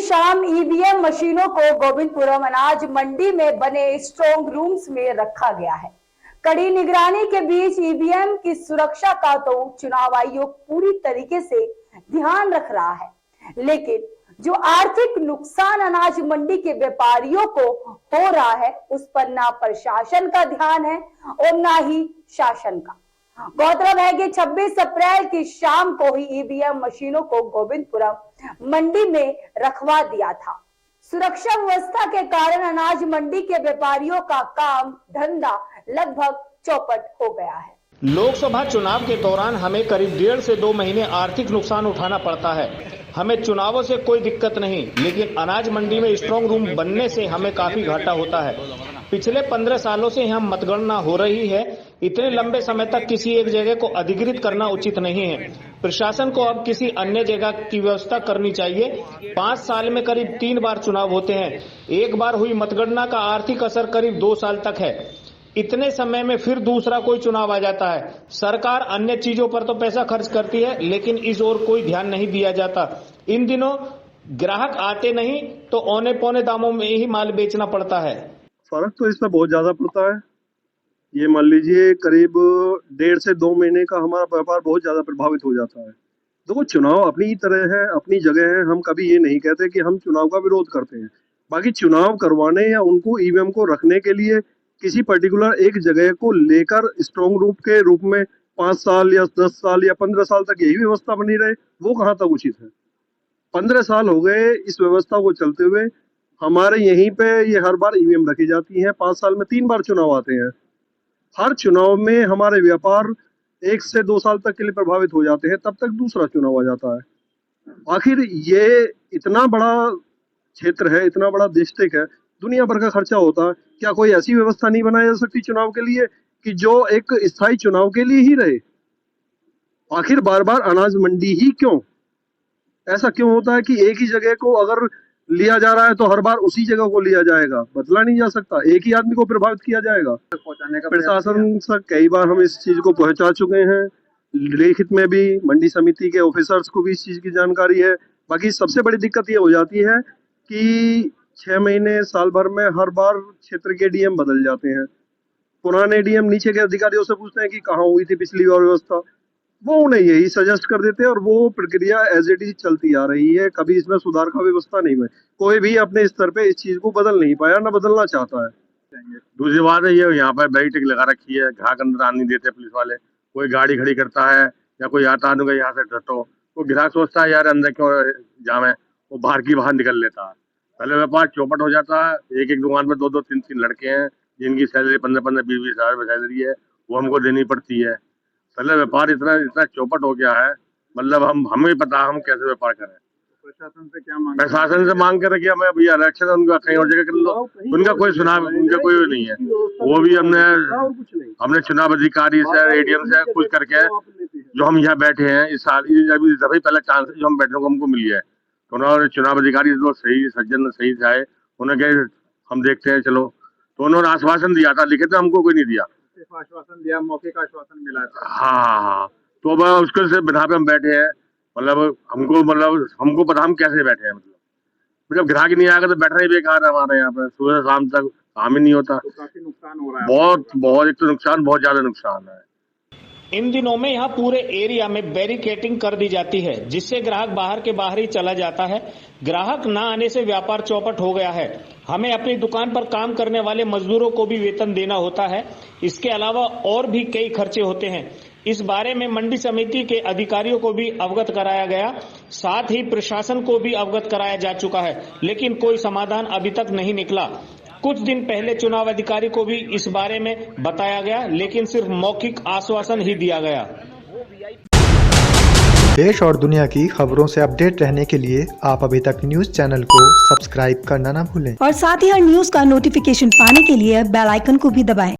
शाम ईवीएम मशीनों को गोविंदपुरम अनाज मंडी में बने स्ट्रॉन्ग रूम्स में रखा गया है। कड़ी निगरानी के बीच ईवीएम की सुरक्षा का तो चुनाव आयोग पूरी तरीके से ध्यान रख रहा है, लेकिन जो आर्थिक नुकसान अनाज मंडी के व्यापारियों को हो रहा है उस पर ना प्रशासन का ध्यान है और ना ही शासन का। गौरतलब है कि 26 अप्रैल की शाम को ही ईवीएम मशीनों को गोविंदपुरम मंडी में रखवा दिया था। सुरक्षा व्यवस्था के कारण अनाज मंडी के व्यापारियों का काम धंधा लगभग चौपट हो गया है। लोकसभा चुनाव के दौरान हमें करीब 1.5 से 2 महीने आर्थिक नुकसान उठाना पड़ता है। हमें चुनावों से कोई दिक्कत नहीं, लेकिन अनाज मंडी में स्ट्रॉन्ग रूम बनने से हमें काफी घाटा होता है। पिछले 15 सालों से यहाँ मतगणना हो रही है। इतने लंबे समय तक किसी एक जगह को अधिकृत करना उचित नहीं है। प्रशासन को अब किसी अन्य जगह की व्यवस्था करनी चाहिए। 5 साल में करीब 3 बार चुनाव होते हैं। एक बार हुई मतगणना का आर्थिक असर करीब 2 साल तक है। इतने समय में फिर दूसरा कोई चुनाव आ जाता है। सरकार अन्य चीजों पर तो पैसा खर्च करती है, लेकिन इस ओर कोई ध्यान नहीं दिया जाता। इन दिनों ग्राहक आते नहीं तो औने पौने दामों में ही माल बेचना पड़ता है। फर्क तो इसमें बहुत ज्यादा पड़ता है। ये मान लीजिए करीब 1.5 से 2 महीने का हमारा व्यापार बहुत ज्यादा प्रभावित हो जाता है। देखो, चुनाव अपनी तरह है, अपनी जगह है। हम कभी ये नहीं कहते कि हम चुनाव का विरोध करते हैं। बाकी चुनाव करवाने या उनको ईवीएम को रखने के लिए किसी पर्टिकुलर एक जगह को लेकर स्ट्रॉन्ग रूम के रूप में 5 साल या 10 साल या 15 साल तक यही व्यवस्था बनी रहे, वो कहाँ तक उचित है। 15 साल हो गए इस व्यवस्था को चलते हुए। हमारे यहीं पे ये हर बार ईवीएम रखी जाती है। 5 साल में 3 बार चुनाव आते हैं। हर चुनाव में हमारे व्यापार 1 से 2 साल तक के लिए प्रभावित हो जाते हैं, तब तक दूसरा चुनाव आ जाता है। आखिर ये इतना बड़ा क्षेत्र है, इतना बड़ा डिस्ट्रिक्ट है, दुनिया भर का खर्चा होता है। क्या कोई ऐसी व्यवस्था नहीं बनाई जा सकती चुनाव के लिए कि जो एक स्थायी चुनाव के लिए ही रहे? आखिर बार बार अनाज मंडी ही क्यों? ऐसा क्यों होता है कि एक ही जगह को अगर लिया जा रहा है तो हर बार उसी जगह को लिया जाएगा? बदला नहीं जा सकता, एक ही आदमी को प्रभावित किया जाएगा। प्रशासन से कई बार हम इस चीज को पहुंचा चुके हैं। लिखित में भी मंडी समिति के ऑफिसर्स को भी इस चीज की जानकारी है। बाकी सबसे बड़ी दिक्कत ये हो जाती है कि 6 महीने साल भर में हर बार क्षेत्र के डीएम बदल जाते हैं। पुराने डीएम नीचे के अधिकारियों से पूछते हैं कि कहाँ हुई थी पिछली बार व्यवस्था, वो उन्हें यही सजेस्ट कर देते हैं और वो प्रक्रिया एज इट इज चलती आ रही है। कभी इसमें सुधार का व्यवस्था नहीं है। कोई भी अपने स्तर पे इस चीज को बदल नहीं पाया, ना बदलना चाहता है। दूसरी बात है ये, यहाँ पर बैरिकेड लगा रखी है, ग्राहक अंदर आने नहीं देते पुलिस वाले। कोई गाड़ी खड़ी करता है या कोई आता आने का यहाँ से डटो, वो ग्राहक सोचता है यार अंदर क्यों जाम है, वो बाहर निकल लेता है। पहले व्यापार चौपट हो जाता है। एक दुकान में 2-2, 3-3 लड़के हैं जिनकी सैलरी 15-15, 20-20 हज़ार रुपये सैलरी है, वो हमको देनी पड़ती है। पहले व्यापार इतना चौपट हो गया है, मतलब हमें पता हम कैसे व्यापार करें। प्रशासन से क्या मांग? प्रशासन से मांग कर रखिए हमें भैया इलेक्शन उनका कहीं और जगह कर लो, उनका कोई सुनाव, उनका कोई नहीं है। वो भी हमने चुनाव अधिकारी से, एडीएम से कुछ करके जो हम यहाँ बैठे हैं इस साल, अभी सभी पहला चांस जो हम बैठने को हमको मिली है, तो उन्होंने चुनाव अधिकारी जो सही सज्जन सही चाहे उन्हें कहे हम देखते हैं चलो, तो उन्होंने आश्वासन दिया था, लिखे थे, हमको कोई नहीं दिया। आश्वासन दिया, मौके का आश्वासन मिला था। हाँ, तो अब उसके से बिना पे हम बैठे हैं। मतलब हमको पता हम कैसे बैठे हैं। मतलब ग्राहक नहीं आएगा तो बैठना ही बेकार है हमारे यहाँ पे। सुबह से शाम तक काम ही नहीं होता। तो काफी नुकसान हो रहा है। बहुत एक तो नुकसान, बहुत ज्यादा नुकसान है। इन दिनों में यहाँ पूरे एरिया में बैरिकेडिंग कर दी जाती है, जिससे ग्राहक बाहर के बाहर ही चला जाता है। ग्राहक न आने से व्यापार चौपट हो गया है। हमें अपनी दुकान पर काम करने वाले मजदूरों को भी वेतन देना होता है। इसके अलावा और भी कई खर्चे होते हैं। इस बारे में मंडी समिति के अधिकारियों को भी अवगत कराया गया, साथ ही प्रशासन को भी अवगत कराया जा चुका है, लेकिन कोई समाधान अभी तक नहीं निकला। कुछ दिन पहले चुनाव अधिकारी को भी इस बारे में बताया गया, लेकिन सिर्फ मौखिक आश्वासन ही दिया गया। देश और दुनिया की खबरों से अपडेट रहने के लिए आप अभी तक न्यूज चैनल को सब्सक्राइब करना ना भूलें और साथ ही हर न्यूज का नोटिफिकेशन पाने के लिए बेल आइकन को भी दबाएं।